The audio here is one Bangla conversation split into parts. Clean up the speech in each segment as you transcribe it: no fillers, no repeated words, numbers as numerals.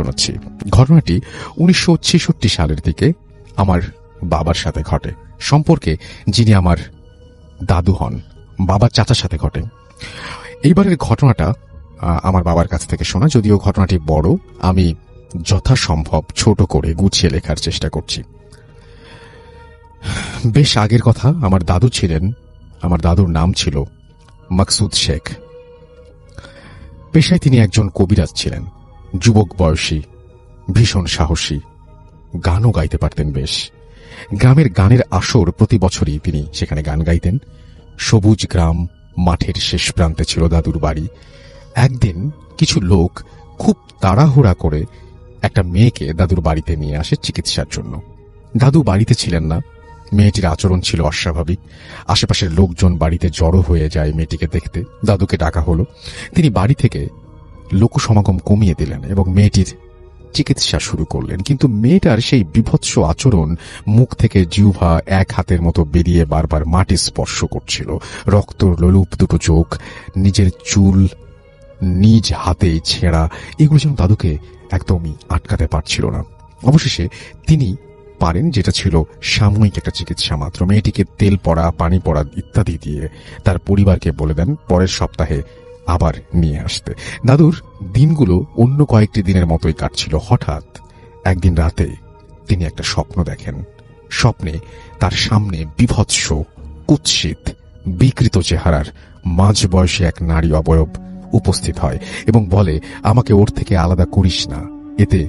শোনাচ্ছি। ঘটনাটি 1966 সালের দিকে আমার বাবার সাথে ঘটে, সম্পর্কে যিনি আমার দাদু হন, বাবার চাচার সাথে ঘটে। এইবারের ঘটনাটা আমার বাবার কাছ থেকে শোনা, যদিও ঘটনাটি বড়, আমি যথাসম্ভব ছোট করে গুছিয়ে লেখার চেষ্টা করছি। বেশ আগের কথা। আমার দাদুর নাম ছিল মাকসুদ শেখ। পেশায় তিনি একজন কবিরাজ ছিলেন, যুবক বয়সী, ভীষণ সাহসী, গানও গাইতে পারতেন বেশ। গ্রামের গানের আসর প্রতি বছরই তিনি সেখানে গান গাইতেন। সবুজ গ্রাম, মাঠের শেষ প্রান্তে ছিল দাদুর বাড়ি। একদিন কিছু লোক খুব তাড়াহুড়া করে একটা মেয়েকে দাদুর বাড়িতে নিয়ে আসে চিকিৎসার জন্য। দাদু বাড়িতে ছিলেন না। মেয়েটির আচরণ ছিল অস্বাভাবিক। আশেপাশের লোকজন বাড়িতে জড়ো হয়ে যায় মেয়েটিকে দেখতে। দাদুকে ডাকা হলো। তিনি বাড়ি থেকে লোক সমাগম কমিয়ে দিলেন এবং মেয়েটির চিকিৎসা শুরু করলেন। কিন্তু মেয়েটার সেই বিভৎস আচরণ, মুখ থেকে জিহ্বা এক হাতের মতো বেরিয়ে বারবার মাটি স্পর্শ করছিল, রক্ত লোলুপ দুটো চোখ, নিজের চুল নিজ হাতেই ছেঁড়া, এগুলো যেন দাদুকে একদমই আটকাতে পারছিল না। অবশেষে তিনি পারেন, যেটা ছিল সাময়িক একটা চিকিৎসা মাত্র, মেয়েটিকে তেল পড়া, পানি পড়া ইত্যাদি দিয়ে তার পরিবারকে বলে দেন পরের সপ্তাহে আবার নিয়ে আসতে। দাদুর দিনগুলো অন্য কয়েকটি দিনের মতোই কাটছিল। হঠাৎ একদিন রাতে তিনি একটা স্বপ্ন দেখেন। স্বপ্নে তার সামনে বিভৎস, কুৎসিত, বিকৃত চেহারার মাঝবয়সী এক নারী অবয়ব উপস্থিত হয় এবং বলে, আমাকে ওর থেকে আলাদা করিস না, এতে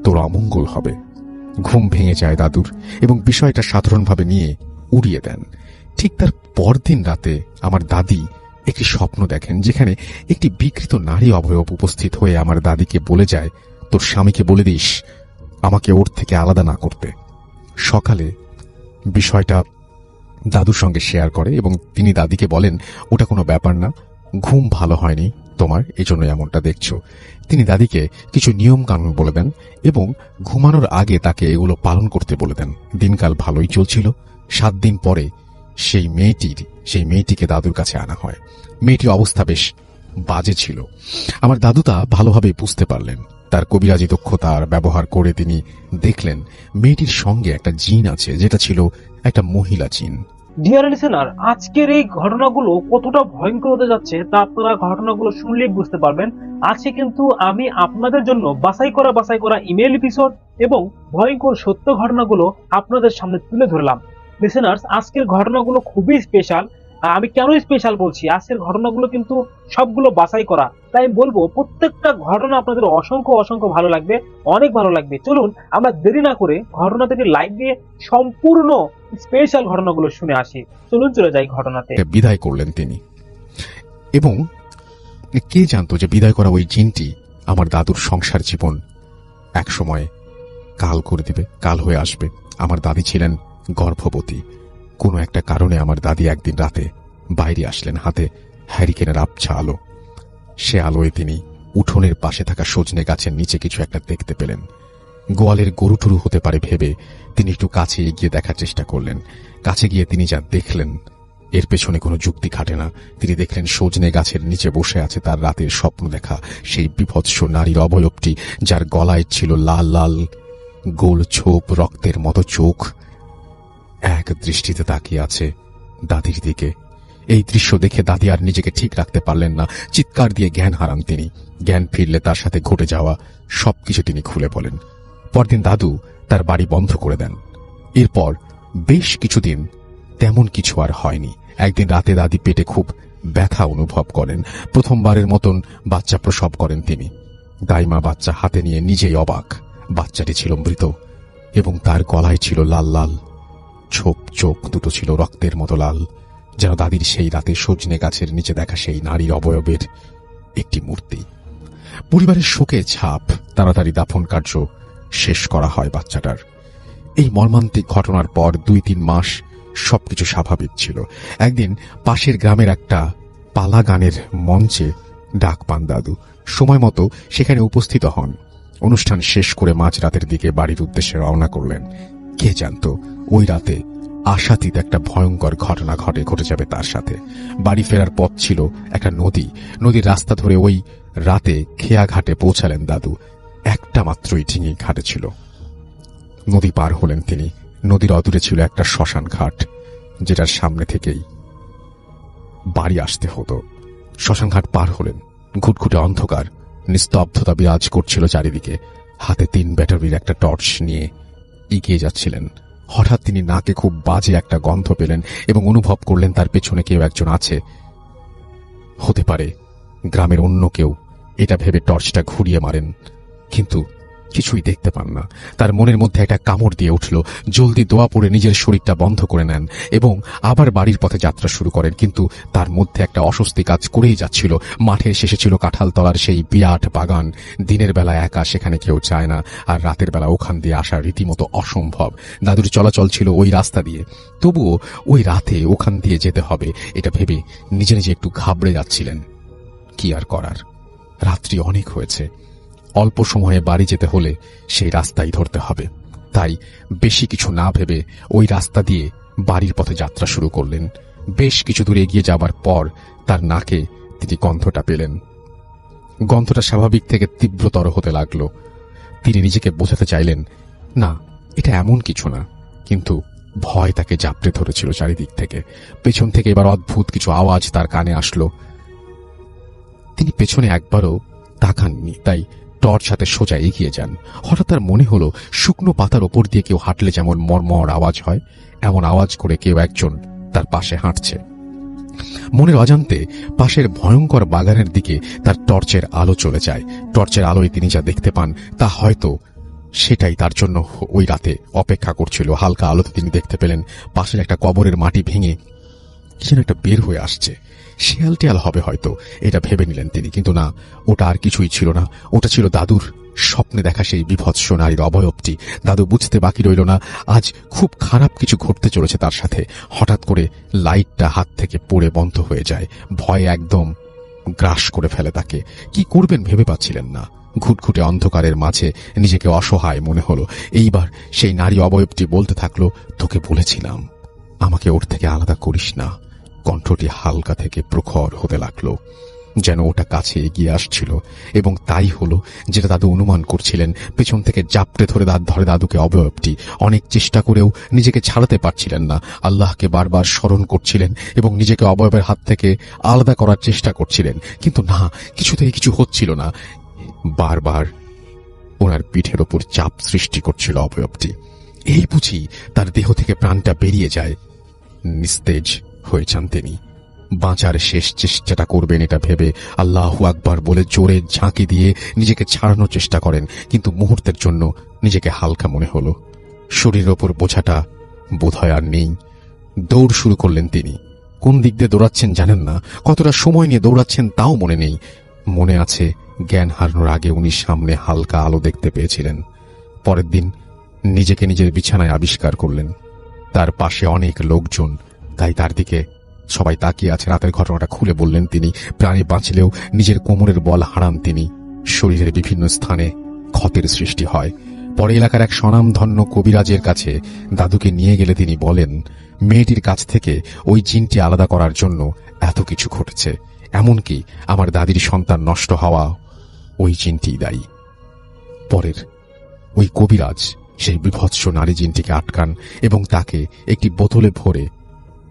তোর অমঙ্গল হবে। ঘুম ভেঙে যায় দাদুর এবং বিষয়টা সাধারণভাবে নিয়ে উড়িয়ে দেন। ঠিক তার পরদিন রাতে আমার দাদি একটি স্বপ্ন দেখেন, যেখানে একটি বিকৃত নারী অবয়ব উপস্থিত হয়ে আমার দাদিকে বলে যায়, তোর স্বামীকে বলে দিস আমাকে ওর থেকে আলাদা না করতে। সকালে বিষয়টা দাদুর সঙ্গে শেয়ার করে এবং তিনি দাদিকে বলেন, ওটা কোনো ব্যাপার না, ঘুম ভালো হয়নি তোমার, এজন্য এমনটা দেখছো। তিনি দাদিকে কিছু নিয়ম কানুন বলে দেন এবং ঘুমানোর আগে তাকে এগুলো পালন করতে বলে দেন। দিনকাল ভালোই চলছিল। 7 দিন পরে সেই মেয়েটিকে দাদুর কাছে আনা হয়। মেয়েটির অবস্থা বেশ বাজে ছিল। আমার দাদু তা ভালোভাবে বুঝতে পারলেন। তার কবিরাজি দক্ষতার ব্যবহার করে তিনি দেখলেন মেয়েটির সঙ্গে একটা জিন আছে, যেটা ছিল একটা মহিলা জিন। ডিয়ার লিসেনার, আজকের এই ঘটনাগুলো কতটা ভয়ঙ্কর হতে যাচ্ছে তা আপনারা ঘটনাগুলো শুনলেই বুঝতে পারবেন। আজকে কিন্তু আমি আপনাদের জন্য বাছাই করা ইমেল এপিসোড এবং ভয়ঙ্কর সত্য ঘটনাগুলো আপনাদের সামনে তুলে ধরলাম। লিসেনার্স, আজকের ঘটনাগুলো খুবই স্পেশাল। আমি কেন স্পেশাল বলছি, আজকের ঘটনাগুলো কিন্তু সবগুলো বাছাই করা, তাই আমি বলবো প্রত্যেকটা ঘটনা আপনাদের অসংখ্য ভালো লাগবে, অনেক ভালো লাগবে। চলুন আমরা দেরি না করে ঘটনা থেকে লাইক দিয়ে সম্পূর্ণ স্পেশাল ঘটনাগুলো শুনে আসি। চলুন চলে যাই ঘটনাতে। বিদায় করলেন তিনি, এবং কে জানতো যে বিদায় করা ওই জিনটি আমার দাদুর সংসার জীবন এক সময় কাল করে দিবে, কাল হয়ে আসবে। আমার দাদি ছিলেন গর্ভবতী। কোনো একটা কারণে আমার দাদি একদিন রাতে বাইরে আসলেন, হাতে হ্যারিকেনের আবছা আলো। সে আলোয় তিনি উঠোনের পাশে থাকা সজনে গাছের নিচে কিছু একটা দেখতে পেলেন। গোয়ালের গরুটুরু হতে পারে ভেবে তিনি একটু কাছে এগিয়ে দেখার চেষ্টা করলেন। কাছে গিয়ে তিনি যা দেখলেন এর পেছনে কোনো যুক্তি খাটে না। তিনি দেখলেন সজনে গাছের নিচে বসে আছে তার রাতের স্বপ্ন দেখা সেই বিভৎস নারীর অবয়বটি, যার গলায় ছিল লাল লাল গোল ছোপ, রক্তের মতো চোখ, এক দৃষ্টিতে তাকিয়ে আছে দাদির দিকে। এই দৃশ্য দেখে দাদি আর নিজেকে ঠিক রাখতে পারলেন না। চিৎকার দিয়ে জ্ঞান হারান তিনি। জ্ঞান ফিরলে তার সাথে ঘটে যাওয়া সবকিছু তিনি খুলে বলেন। পরদিন দাদু তার বাড়ি বন্ধ করে দেন। এরপর বেশ কিছুদিন তেমন কিছু আর হয়নি। একদিন রাতে দাদি পেটে খুব ব্যথা অনুভব করেন। প্রথমবারের মতন বাচ্চা প্রসব করেন তিনি। দাইমা বাচ্চা হাতে নিয়ে নিজেই অবাক। বাচ্চাটি ছিল মৃত এবং তার গলায় ছিল লাল লাল ছোপ, চোখ দুটো ছিল রক্তের মতো লাল, যেন দাদির সেই রাতে সজনে গাছের নিচে দেখা সেই নারীর অবয়বের একটি মূর্তি। পরিবারের শোকের ছাপ, তাড়াতাড়ি দাফন কার্য শেষ করা হয় বাচ্চাটার। এই মর্মান্তিক ঘটনার পর 2-3 মাস সবকিছু স্বাভাবিক ছিল। একদিন পাশের গ্রামের একটা পালা গানের মঞ্চে ডাক পান দাদু। সময় মতো সেখানে উপস্থিত হন। অনুষ্ঠান শেষ করে মাঝরাতের দিকে বাড়ির উদ্দেশ্যে রওনা করলেন। কে জানতো ওই রাতে আশাতীত একটা ভয়ঙ্কর ঘটনা ঘটে যাবে তার সাথে। বাড়ি ফেরার পথ ছিল একটা নদী। নদীর রাস্তা ধরে ওই রাতে খেয়াঘাটে পৌঁছালেন দাদু। একটা মাত্রই ডিঙি ঘাটে ছিল। নদী পার হলেন তিনি। নদীর অদূরে ছিল একটা শ্মশান ঘাট, যেটার সামনে থেকেই বাড়ি আসতে হতো। শ্মশান ঘাট পার হলেন। ঘুটঘুটে অন্ধকার, নিস্তব্ধতা বিরাজ করছিল চারিদিকে। হাতে 3 ব্যাটারির একটা টর্চ নিয়ে এগিয়ে যাচ্ছিলেন। হঠাৎ তিনি নাকে খুব বাজে একটা গন্ধ পেলেন এবং অনুভব করলেন তার পেছনে কেউ একজন আছে। হতে পারে গ্রামের অন্য কেউ। এটা ভেবে টর্চটা ঘুরিয়ে মারেন, কিন্তু কিছুই দেখতে পান না। তার মনের মধ্যে একটা কামড় দিয়ে উঠল। জলদি দোয়া পড়ে নিজের শরীরটা বন্ধ করে নেন এবং আবার বাড়ির পথে যাত্রা শুরু করেন। কিন্তু তার মধ্যে একটা অস্বস্তি কাজ করেই যাচ্ছিল। মাঠের শেষে ছিল কাঁঠালতলার সেই বিরাট বাগান। দিনের বেলা একা সেখানে কেউ যায় না, আর রাতের বেলা ওখান দিয়ে আসা রীতিমতো অসম্ভব। দাদুর চলাচল ছিল ওই রাস্তা দিয়ে, তবুও ওই রাতে ওখান দিয়ে যেতে হবে এটা ভেবে নিজে নিজে একটু ঘাবড়ে যাচ্ছিলেন। কি আর করার, রাত্রি অনেক হয়েছে। অল্প সময়ে বাড়ি যেতে হলে সেই রাস্তাই ধরতে হবে। তাই বেশি কিছু না ভেবে ওই রাস্তা দিয়ে বাড়ির পথে যাত্রা শুরু করলেন। বেশ কিছু দূর এগিয়ে যাবার পর তার নাকে তিনি গন্ধটা পেলেন। গন্ধটা স্বাভাবিক থেকে তীব্রতর হতে লাগলো। তিনি নিজেকে বোঝাতে চাইলেন, না, এটা এমন কিছু না, কিন্তু ভয় তাকে জাপটে ধরেছিল চারিদিক থেকে। পেছন থেকে এবার অদ্ভুত কিছু আওয়াজ তার কানে আসলো। তিনি পেছনে একবারও তাকাননি, তাই টর্চ হাতে সোজা এগিয়ে যান। হঠাৎ তার মনে হলো শুকনো পাতার ওপর দিয়ে কেউ হাঁটলে যেমন মরমর আওয়াজ হয়, এমন আওয়াজ করে কেউ একজন তার পাশে হাঁটছে। মনের অজান্তে পাশের ভয়ঙ্কর বাগানের দিকে তার টর্চের আলো চলে যায়। টর্চের আলোয় তিনি যা দেখতে পান তা হয়তো সেটাই তার জন্য ওই রাতে অপেক্ষা করছিল। হালকা আলোতে তিনি দেখতে পেলেন পাশের একটা কবরের মাটি ভেঙে কি যেন একটা বের হয়ে আসছে। শিয়াল টিয়াল হবে হয়তো, এটা ভেবে নিলেন তিনি, কিন্তু না, ওটা আর কিছুই ছিল না। ওটা ছিল দাদুর স্বপ্নে দেখা সেই বিভৎস নারীর অবয়বটি। দাদু বুঝতে বাকি রইল না আজ খুব খারাপ কিছু ঘটতে চলেছে তার সাথে। হঠাৎ করে লাইটটা হাত থেকে পড়ে বন্ধ হয়ে যায়। ভয় একদম গ্রাস করে ফেলে তাকে। কি করবেন ভেবে পাচ্ছিলেন না। ঘুটঘুটে অন্ধকারের মাঝে নিজেকে অসহায় মনে হলো। এইবার সেই নারী অবয়বটি বলতে থাকলো, তোকে বলেছিলাম আমাকে ওর থেকে আলাদা করিস না। কণ্ঠটি হালকা থেকে প্রখর হতে লাগলো, যেন ওটা কাছে এগিয়ে আসছিল। এবং তাই হলো যেটা দাদু অনুমান করছিলেন। পেছন থেকে জাপটে ধরে দাদুকে অবয়বটি। অনেক চেষ্টা করেও নিজেকে ছাড়াতে পারছিলেন না। আল্লাহকে বারবার স্মরণ করছিলেন এবং নিজেকে অবয়বের হাত থেকে আলাদা করার চেষ্টা করছিলেন, কিন্তু না, কিছুতেই কিছু হচ্ছিল না। বারবার ওনার পিঠের ওপর চাপ সৃষ্টি করছিল অবয়বটি। এই বুঝি তার দেহ থেকে প্রাণটা বেরিয়ে যায়। নিস্তেজ হয়ে যান তিনি। বাঁচার শেষ চেষ্টাটা করবেন এটা ভেবে আল্লাহু আকবার বলে জোরে ঝাঁকি দিয়ে নিজেকে ছাড়ানোর চেষ্টা করেন, কিন্তু মুহূর্তের জন্য নিজেকে হালকা মনে হলো। শরীরের ওপর বোঝাটা বোধহয় আর নেই। দৌড় শুরু করলেন তিনি। কোন দিক দিয়ে দৌড়াচ্ছেন জানেন না, কতটা সময় নিয়ে দৌড়াচ্ছেন তাও মনে নেই। মনে আছে জ্ঞান হারানোর আগে উনি সামনে হালকা আলো দেখতে পেয়েছিলেন। পরের দিন নিজেকে নিজের বিছানায় আবিষ্কার করলেন। তার পাশে অনেক লোকজন, তাই তার দিকে সবাই তাকিয়ে আছে। রাতের ঘটনাটা খুলে বললেন তিনি। প্রাণে বাঁচলেও নিজের কোমরের বল হারান তিনি। শরীরের বিভিন্ন স্থানে ক্ষতের সৃষ্টি হয়। পরে এলাকার এক স্বনামধন্য কবিরাজের কাছে দাদুকে নিয়ে গেলে তিনি বলেন, মেয়েটির কাছ থেকে ওই জিনটি আলাদা করার জন্য এত কিছু ঘটেছে। এমনকি আমার দাদির সন্তান নষ্ট হওয়া ওই জিনটিই দায়ী। পরের ওই কবিরাজ সেই বিভৎস নারী জিনটিকে আটকান এবং তাকে একটি বোতলে ভরে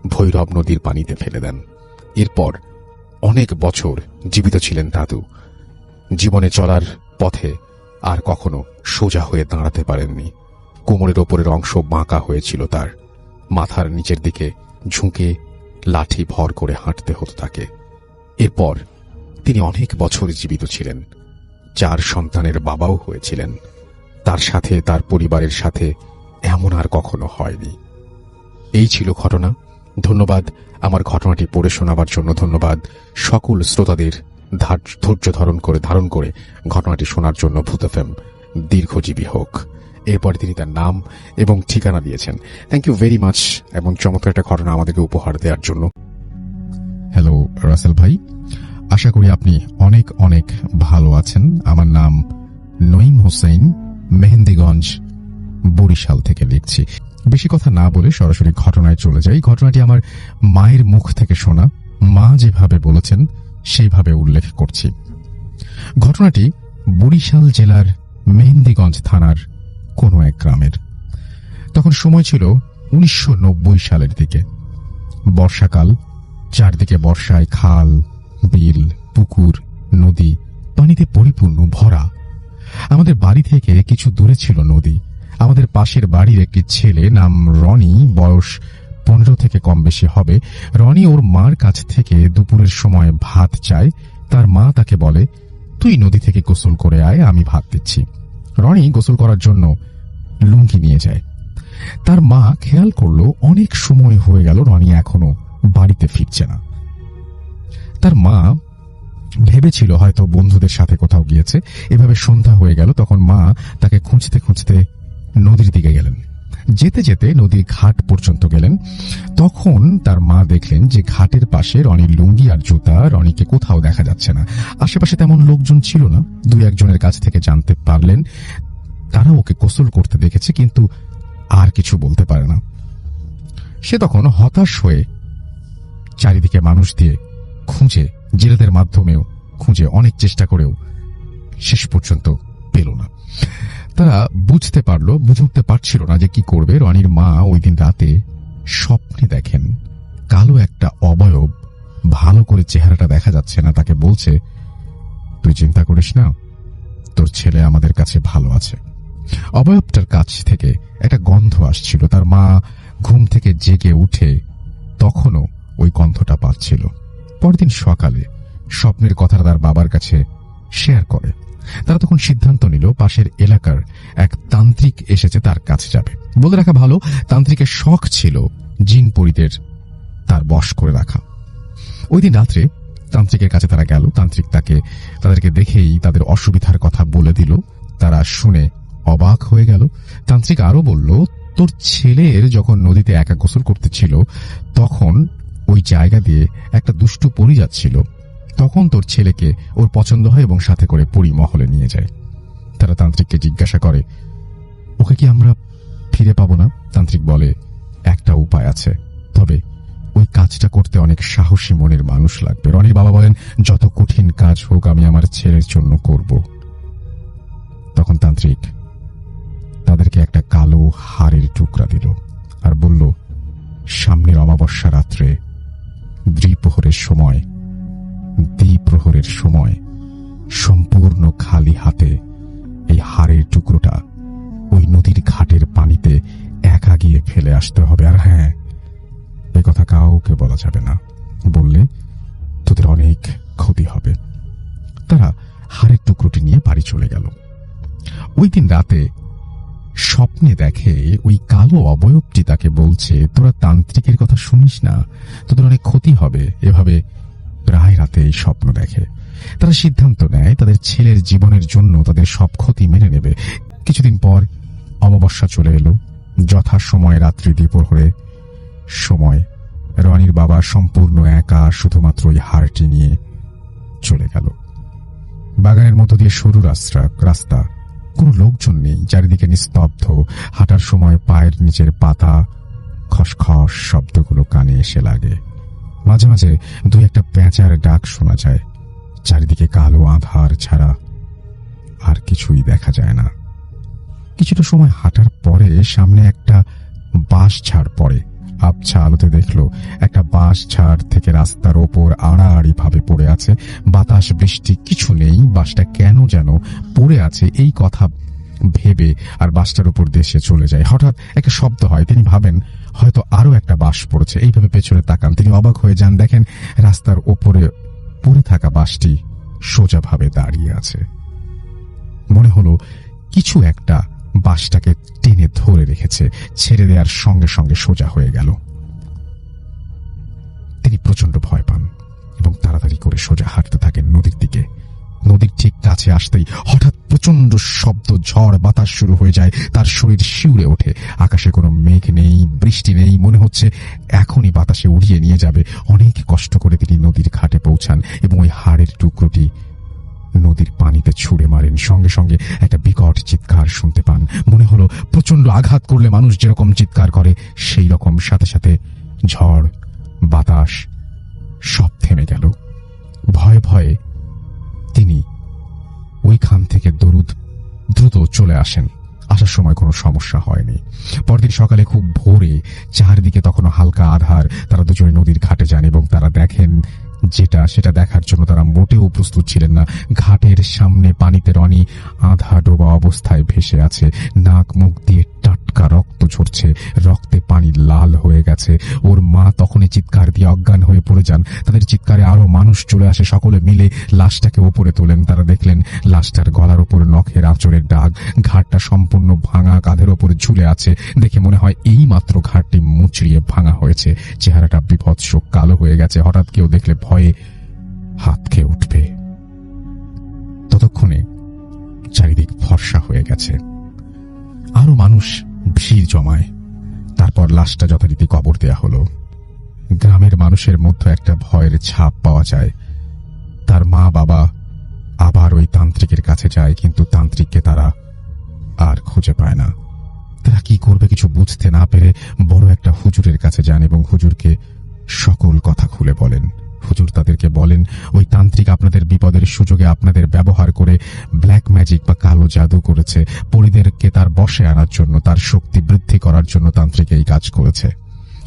ভৈরব নদীর পানিতে ফেলে দেন। এরপর অনেক বছর জীবিত ছিলেন দাদু। জীবনে চলার পথে আর কখনো সোজা হয়ে দাঁড়াতে পারেননি। কোমরের ওপরের অংশ বাঁকা হয়েছিল তার। মাথার নিচের দিকে ঝুঁকে লাঠি ভর করে হাঁটতে হতো তাকে। এরপর তিনি অনেক বছর জীবিত ছিলেন। 4 সন্তানের বাবাও হয়েছিলেন। তার সাথে তার পরিবারের সাথে এমন আর কখনো হয়নি। এই ছিল ঘটনা। ধন্যবাদ আমার ঘটনাটি পড়ে শোনাবার জন্য। ধন্যবাদ সকল শ্রোতাদের ধৈর্য ধারণ করে ঘটনাটি শোনার জন্য। ভূত এফএম দীর্ঘজীবী হোক। এরপর তিনি তার নাম এবং ঠিকানা দিয়েছেন। থ্যাংক ইউ ভেরি মাচ এবং চমৎকার একটা ঘটনা আমাদেরকে উপহার দেওয়ার জন্য। হ্যালো রাসেল ভাই, আশা করি আপনি অনেক অনেক ভালো আছেন। আমার নাম নঈম হোসেন, মেহেন্দিগঞ্জ, বরিশাল থেকে লিখছি। বেশি কথা না বলে সরাসরি ঘটনায় চলে যাই। ঘটনাটি আমার মায়ের মুখ থেকে শোনা। মা যেভাবে বলেছেন সেইভাবে উল্লেখ করছি। ঘটনাটি বরিশাল জেলার মেহেন্দিগঞ্জ থানার কোনো এক গ্রামের। তখন সময় ছিল 1990 সালের দিকে। বর্ষাকাল, চারদিকে বর্ষায় খাল, বিল, পুকুর, নদী পানিতে পরিপূর্ণ ভরা। আমাদের বাড়ি থেকে কিছু দূরে ছিল নদী। আমাদের পাশের বাড়ির একটি ছেলে, নাম রনি, বয়স 15 থেকে কম বেশি হবে। রনি ওর মার কাছ থেকে দুপুরের সময় ভাত চায়। তার মা তাকে বলে, তুই নদী থেকে গোসল করে আয়, আমি ভাত দিচ্ছি। রনি গোসল করার জন্য লুঙ্গি নিয়ে যায়। তার মা খেয়াল করলো অনেক সময় হয়ে গেল, রনি এখনো বাড়িতে ফিরছে না। তার মা ভেবেছিল হয়তো বন্ধুদের সাথে কোথাও গিয়েছে। এভাবে সন্ধ্যা হয়ে গেল। তখন মা তাকে খুঁজতে খুঁজতে নদীর দিকে গেলেন। যেতে যেতে নদীর ঘাট পর্যন্ত গেলেন। তখন তার মা দেখলেন যে ঘাটের পাশে রনির লুঙ্গি আর জুতা। রনিকে কোথাও দেখা যাচ্ছে না। আশেপাশে তেমন লোকজন ছিল না। দুই একজনের কাছ থেকে জানতে পারলেন তারা ওকে গোসল করতে দেখেছে, কিন্তু আর কিছু বলতে পারে না। সে তখন হতাশ হয়ে চারিদিকে মানুষ দিয়ে খুঁজে, জেলেদের মাধ্যমেও খুঁজে অনেক চেষ্টা করেও শেষ পর্যন্ত পেল না। তারা বুঝতে পারছিল না যে কি করবে। রনির মা ওই দিন রাতে স্বপ্নে দেখেন কালো একটা অবয়ব, ভালো করে চেহারাটা দেখা যাচ্ছে না, তাকে বলছে, তুই চিন্তা করিস না, তোর ছেলে আমাদের কাছে ভালো আছে। অবয়বটার কাছ থেকে একটা গন্ধ আসছিল। তার মা ঘুম থেকে জেগে উঠে তখনও ওই গন্ধটা পাচ্ছিল। পরদিন সকালে স্বপ্নের কথাটা তার বাবার কাছে শেয়ার করে। তারা তখন সিদ্ধান্ত নিল পাশের এলাকার এক তান্ত্রিক এসেছে, তার কাছে যাবে। বলে রাখা ভালো, তান্ত্রিকের শখ ছিল জিন পরীদের তার বশ করে রাখা। ওই দিন রাত্রে তান্ত্রিকের কাছে তারা গেল। তান্ত্রিক তাদেরকে দেখেই তাদের অসুবিধার কথা বলে দিল। তারা শুনে অবাক হয়ে গেল। তান্ত্রিক আরো বলল, তোর ছেলের যখন নদীতে একা গোসল করতে ছিল তখন ওই জায়গা দিয়ে একটা দুষ্টু পরী যাচ্ছিল। তখন তোর ছেলেকে ওর পছন্দ হয় এবং সাথে করে পরী মহলে নিয়ে যায়। তারা তান্ত্রিককে জিজ্ঞাসা করে, ওকে কি আমরা ফিরে পাবো না? তান্ত্রিক বলে, একটা উপায় আছে, তবে ওই কাজটা করতে অনেক সাহসী মনের মানুষ লাগবে। রনির বাবা বলেন, যত কঠিন কাজ হোক আমি আমার ছেলের জন্য করব। তখন তান্ত্রিক তাদেরকে একটা কালো হাড়ের টুকরা দিল আর বলল, সামনের অমাবস্যা রাত্রে দ্বিপ্রহরের সময় সম্পূর্ণ খালি হাতে এই হাড়ের টুকরোটা ওই নদীর ঘাটের পানিতে একা গিয়ে ফেলে আসতে হবে। আর হ্যাঁ, এ কথা কাউকে বলা যাবে না, বললে তোদের অনেক ক্ষতি হবে। তারা হাড়ের টুকরোটি নিয়ে বাড়ি চলে গেল। ওই দিন রাতে স্বপ্নে দেখে ওই কালো অবয়বটি তাকে বলছে, তোরা তান্ত্রিকের কথা শুনিস না, তোদের অনেক ক্ষতি হবে। এভাবে প্রায় রাতে এই স্বপ্ন দেখে। তারা সিদ্ধান্ত নেয় তাদের ছেলের জীবনের জন্য তাদের সব ক্ষতি মেনে নেবে। কিছুদিন পর অমাবস্যা চলে এলো। যথাসময়ে রাত্রি দ্বিপ্রহরে সময় রনির বাবা সম্পূর্ণ একা শুধুমাত্র ওই হাড়টি নিয়ে চলে গেল। বাগানের মধ্য দিয়ে সরু রাস্তা, কোনো লোকজন নেই, চারিদিকে নিস্তব্ধ। হাঁটার সময় পায়ের নিচের পাতা খসখস শব্দগুলো কানে এসে লাগে। মাঝে মাঝে দুই একটা পেঁচার ডাক শোনা যায়। চারিদিকে কালো আঁধার ছাড়া আর কিছুই দেখা যায় না। কিছুটা সময় হাঁটার পরে সামনে একটা বাঁশ ঝাড় পড়ে। আবছা আলোতে দেখলো একটা বাঁশ ঝাড় থেকে রাস্তার ওপর আড়াআড়ি ভাবে পড়ে আছে। বাতাস বৃষ্টি কিছু নেই। বাঁশটা কেন যেন পড়ে আছে এই কথা ভেবে আর বাঁশটার উপর দেশে চলে যায়। হঠাৎ একটা শব্দ হয়। তিনি ভাবেন হয়তো আরো একটা বাঁশ পড়েছে। এইভাবে পেছনে তাকান। তিনি অবাক হয়ে যান, দেখেন রাস্তার ওপরে পড়ে থাকা বাঁশটি সোজাভাবে দাঁড়িয়ে আছে। মনে হলো কিছু একটা বাঁশটাকে টেনে ধরে রেখেছে। ছেড়ে দেওয়ার সঙ্গে সঙ্গে সোজা হয়ে গেল। তিনি প্রচন্ড ভয় পান এবং তাড়াতাড়ি করে সোজা হাঁটতে থাকেন নদীর দিকে। নদীর ঠিক কাছে আসতেই হঠাৎ প্রচন্ড শব্দ, ঝড় বাতাস শুরু হয়ে যায়। তার শরীর শিউরে ওঠে। আকাশে কোনো মেঘ নেই, বৃষ্টি নেই, মনে হচ্ছে এখনই বাতাসে উড়িয়ে নিয়ে যাবে। অনেক কষ্ট করে তিনি নদীর ঘাটে পৌঁছান এবং ওই হাড়ের টুকরোটি নদীর পানিতে ছুঁড়ে মারেন। সঙ্গে সঙ্গে একটা বিকট চিৎকার শুনতে পান। মনে হলো প্রচন্ড আঘাত করলে মানুষ যেরকম চিৎকার করে সেই রকম। সাথে সাথে ঝড় বাতাস সব থেমে গেল। ভয়ে ভয়ে তিনি ওইখান থেকে দ্রুত চলে আসেন। আসার সময় কোনো সমস্যা হয়নি। পরদিন সকালে খুব ভোরে, চারদিকে তখনও হালকা আধার, তারা দুজনে নদীর ঘাটে যান এবং তারা দেখেন সেটা দেখার জন্য তারা মোটেও প্রস্তুত ছিলেন না। ঘাটের সামনে পানিতে রনি আধা ডোবা অবস্থায় ভেসে আছে। নাক মুখ দিয়ে টাটকা রক্ত ঝরছে, রক্তে পানি লাল হয়ে গেছে। ওর মা তখনই চিৎকার দিয়ে অজ্ঞান হয়ে পড়ে যান। তাদের চিৎকারে আরো মানুষ চলে আসে। সকলে মিলে লাশটাকে ওপরে তোলেন। তারা দেখলেন লাশটার গলার ওপরে নখের আঁচড়ের দাগ, ঘাটটা সম্পূর্ণ ভাঙা, কাঁধের ওপরে ঝুলে আছে। দেখে মনে হয় এই মাত্র ঘাটটি মুচড়িয়ে ভাঙা হয়েছে। চেহারাটা বিভৎস কালো হয়ে গেছে। হঠাৎ কেউ দেখলে ভয়ে হাত খেয়ে উঠবে। ততক্ষণে চারিদিক ফর্সা হয়ে গেছে। আরো মানুষ ভিড় জমায়। তারপর লাশটা যথারীতি কবর দেয়া হলো। গ্রামের মানুষের মধ্যে একটা ভয়ের ছাপ পাওয়া যায়। তার মা বাবা আবার ওই তান্ত্রিকের কাছে যায়, কিন্তু তান্ত্রিককে তারা আর খুঁজে পায় না। তারা কি করবে কিছু বুঝতে না পেরে বড় একটা হুজুরের কাছে যান এবং হুজুরকে সকল কথা খুলে বলেন। হুজুর তাদেরকে বলেন, ওই তান্ত্রিক আপনাদের বিপদের সুযোগে আপনাদের ব্যবহার করে ব্ল্যাক ম্যাজিক বা কালো জাদু করেছে। পরীদেরকে তার বশে আনার জন্য, তার শক্তি বৃদ্ধি করার জন্য তান্ত্রিক এই কাজ করেছে।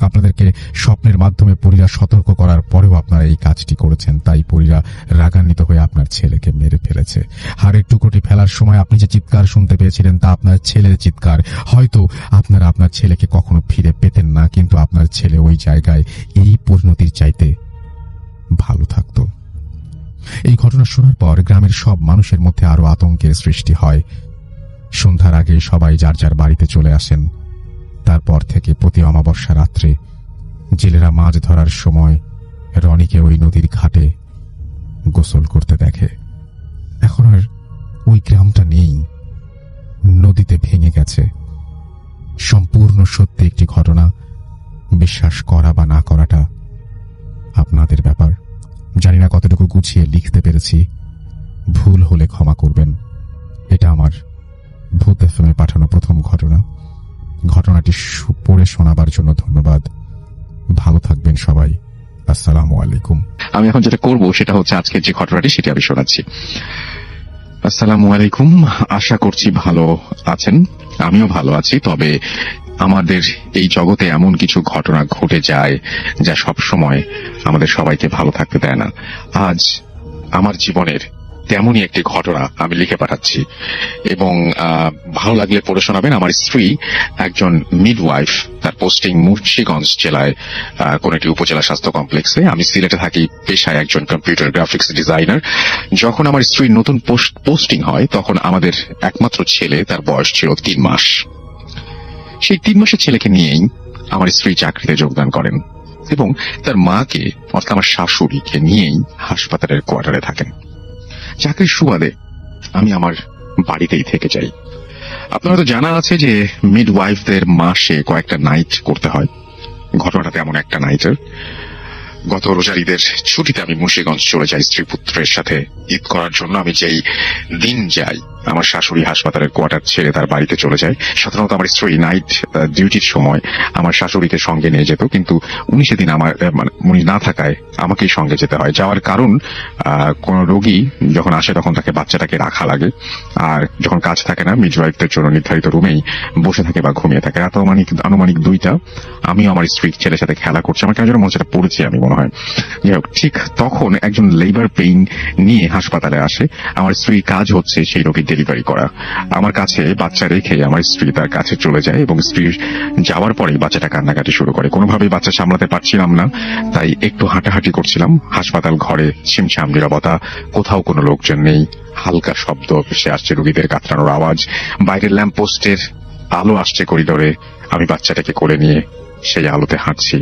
আপনাদেরকে স্বপ্নের মাধ্যমে পরীরা সতর্ক করার পরেও আপনারা এই কাজটি করেছেন। তাই পরীরা রাগান্বিত হয়ে আপনার ছেলেকে মেরে ফেলেছে। হাড়ের টুকরোটি ফেলার সময় আপনি যে চিৎকার শুনতে পেয়েছিলেন তা আপনার ছেলের চিৎকার। হয়তো আপনারা আপনার ছেলেকে কখনো ফিরে পেতেন না, কিন্তু আপনার ছেলে ওই জায়গায় এই পরিণতির চাইতে ভালো থাকত। এই ঘটনা শোনার পর গ্রামের সব মানুষের মধ্যে আরো আতঙ্কের সৃষ্টি হয়। সন্ধ্যার আগে সবাই যার যার বাড়িতে চলে আসেন। তারপর থেকে প্রতি অমাবস্যা রাত্রে জেলেরা মাছ ধরার সময় রনিকে ওই নদীর ঘাটে গোসল করতে দেখে। এখন আর ওই গ্রামটা নেই, নদীতে ভেঙে গেছে। সম্পূর্ণ সত্যি একটি ঘটনা। বিশ্বাস করা বা না করাটা আপনাদের ব্যাপার। জানি না কতটুকু গুছিয়ে লিখতে পেরেছি, ভুল হলে ক্ষমা করবেন। এটা আমার ভূত এফএমে পাঠানো প্রথম ঘটনা। ঘটনাটি পড়ে শোনাবার জন্য ধন্যবাদ। ভালো থাকবেন সবাই। আসসালামু আলাইকুম। আমি এখন যেটা করব সেটা হচ্ছে আজকের যে ঘটনাটি সেটি আমি শোনাচ্ছি। আসসালামু আলাইকুম, আশা করছি ভালো আছেন। আমিও ভালো আছি। তবে আমাদের এই জগতে এমন কিছু ঘটনা ঘটে যায় যা সব সময় আমাদের সবাইকে ভালো থাকতে দেয় না। আজ আমার জীবনের তেমনই একটি ঘটনা আমি লিখে পাঠাচ্ছি এবং ভালো লাগলে পড়ে শোনাবেন। আমার স্ত্রী একজন মিডওয়াইফ, তার পোস্টিং মুন্সিগঞ্জ জেলায় কোন একটি উপজেলা স্বাস্থ্য কমপ্লেক্সে। আমি সিলেটে থাকি, পেশায় একজন কম্পিউটার গ্রাফিক্স ডিজাইনার। যখন আমার স্ত্রীর নতুন পোস্টিং হয় তখন আমাদের একমাত্র ছেলে, তার বয়স ছিল 3 মাস। সেই 3 মাসের ছেলেকে নিয়েই আমার স্ত্রী চাকরিতে যোগদান করেন এবং তার মাকে অর্থাৎ আমার শাশুড়িকে নিয়েই হাসপাতালের কোয়ার্টারে থাকেন। চাকরির সুবাদে আমি আমার বাড়িতেই থেকে যাই। আপনারা তো জানা আছে যে মিডওয়াইফদের মাসে কয়েকটা নাইট করতে হয়। ঘটনাটা তেমন একটা নাইটের। গত রোজার ঈদের ছুটিতে আমি মুন্সিগঞ্জ চলে যাই স্ত্রী পুত্রের সাথে ঈদ করার জন্য। আমি যেই দিন যাই আমার শাশুড়ি হাসপাতালের কোয়ার্টার ছেড়ে তার বাড়িতে চলে যায়। সাধারণত আমার স্ত্রী নাইট ডিউটির সময় আমার শাশুড়িকে সঙ্গে নিয়ে যেত, কিন্তু উনি সেদিন উনি না থাকায় আমাকেই সঙ্গে যেতে হয়। যাওয়ার কারণ কোন রোগী যখন আসে তখন তাকে বাচ্চাটাকে রাখা লাগে, আর যখন কাজ থাকে না মিডওয়াইফদের জন্য নির্ধারিত রুমেই বসে থাকে বা ঘুমিয়ে থাকে। রাত আনুমানিক 2টা আমিও আমার স্ত্রী ছেলের সাথে খেলা করছি। আমার কেন যেন মনে হচ্ছে পড়েছি আমি মনে হয়। যাই হোক, ঠিক তখন একজন লেবার পেইন নিয়ে হাসপাতালে আসে। আমার স্ত্রীর কাজ হচ্ছে সেই রোগীর ডেলিভারি করা। আমার কাছে বাচ্চা রেখে আমার স্ত্রী তার কাছে চলে যায় এবং স্ত্রী যাওয়ার পরেই বাচ্চাটা কান্নাকাটি শুরু করে। কোনোভাবেই বাচ্চা সামলাতে পারছিলাম না, তাই একটু হাঁটাহাঁটি করছিলাম। হাসপাতাল ঘরে ছিমছাম নীরবতা, কোথাও কোনো লোকজন নেই। হালকা শব্দ ভেসে আসছে, রোগীদের কাতরানোর আওয়াজ। বাইরের ল্যাম্প পোস্টের আলো আসছে করিডোরে। আমি বাচ্চাটাকে কোলে নিয়ে সেই আলোতে হাঁটছি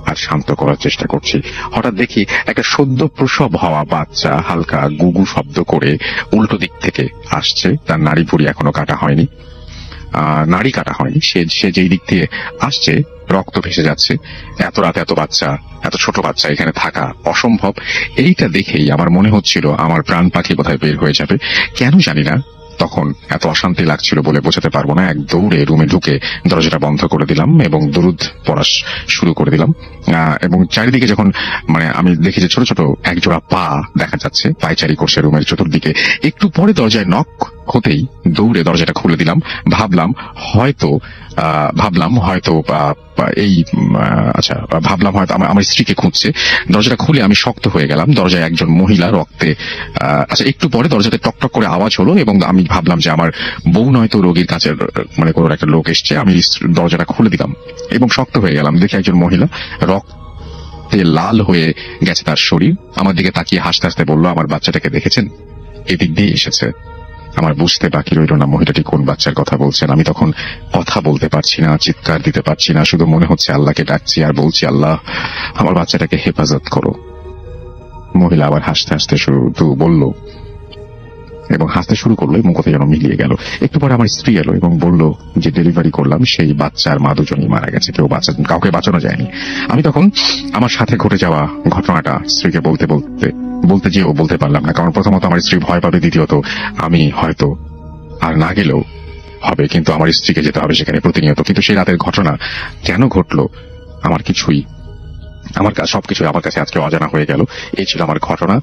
আর শান্ত করার চেষ্টা করছি। হঠাৎ দেখি একটা সদ্য প্রসব হওয়া বাচ্চা হালকা গুগু শব্দ করে উল্টো দিক থেকে আসছে। তার নাড়ি ভুঁড়ি এখনো কাটা হয়নি, নাড়ি কাটা হয়নি। সে যেই দিক দিয়ে আসছে রক্ত ভেসে যাচ্ছে। এত রাতে এত ছোট বাচ্চা এখানে থাকা অসম্ভব। এইটা দেখেই আমার মনে হচ্ছিল আমার প্রাণ পাখি কোথায় বের হয়ে যাবে। কেন জানি না তখন এত অশান্তি লাগছিল বলে বোঝাতে পারবো না। এক দৌড়ে রুমে ঢুকে দরজাটা বন্ধ করে দিলাম এবং দরুদ পড়া শুরু করে দিলাম। এবং চারিদিকে যখন আমি দেখি যে ছোট ছোট একজোড়া পা দেখা যাচ্ছে, পায়চারি করছে রুমের চতুর্দিকে। একটু পরে দরজায় নক হতেই দৌড়ে দরজাটা খুলে দিলাম। ভাবলাম হয়তো ভাবলাম হয়তো আমার স্ত্রীকে খুঁজছে। দরজাটা খুলে আমি শক্ত হয়ে গেলাম। দরজায় একজন মহিলা রক্তে একটু পরে দরজাতে টকটক করে আওয়াজ হলো এবং আমি ভাবলাম যে আমার বউ নয়তো রোগীর কাছে মানে কোনো একটা লোক এসছে। আমি দরজাটা খুলে দিলাম এবং শক্ত হয়ে গেলাম। দেখি একজন মহিলা রক্তে লাল হয়ে গেছে তার শরীর। আমার দিকে তাকিয়ে হাসতে হাসতে বলল, আমার বাচ্চাটাকে দেখেছেন? এদিক দিয়ে এসেছে। আমার বুঝতে বাকি রইল না মহিলাটি কোন বাচ্চার কথা বলছেন। আমি তখন কথা বলতে পারছি না, চিৎকার দিতে পারছি না, শুধু মনে হচ্ছে আল্লাহকে ডাকছি আর বলছি, আল্লাহ আমার বাচ্চাটাকে হেফাজত করো। মহিলা আবার হাসতে হাসতে শুধু বলল এবং হাসতে শুরু করলো এবং কোথায় যেন মিলিয়ে গেল। একটু পরে আমার স্ত্রী এলো এবং বলল যে ডেলিভারি করলাম, সেই বাচ্চার মা দুজনই মারা গেছে, কাউকে বাঁচানো যায়নি। আমি তখন আমার সাথে ঘটে যাওয়া ঘটনাটা স্ত্রীকে বলতে যেও বলতে পারলাম না, কারণ প্রথমত আমার স্ত্রী ভয় পাবে, দ্বিতীয়ত আমি হয়তো আর না গেলেও হবে, কিন্তু আমার স্ত্রীকে যেতে হবে সেখানে প্রতিনিয়ত। কিন্তু সেই রাতের ঘটনা কেন ঘটলো সবকিছু আমার কাছে আজকে অজানা হয়ে গেল। এই ছিল আমার ঘটনা।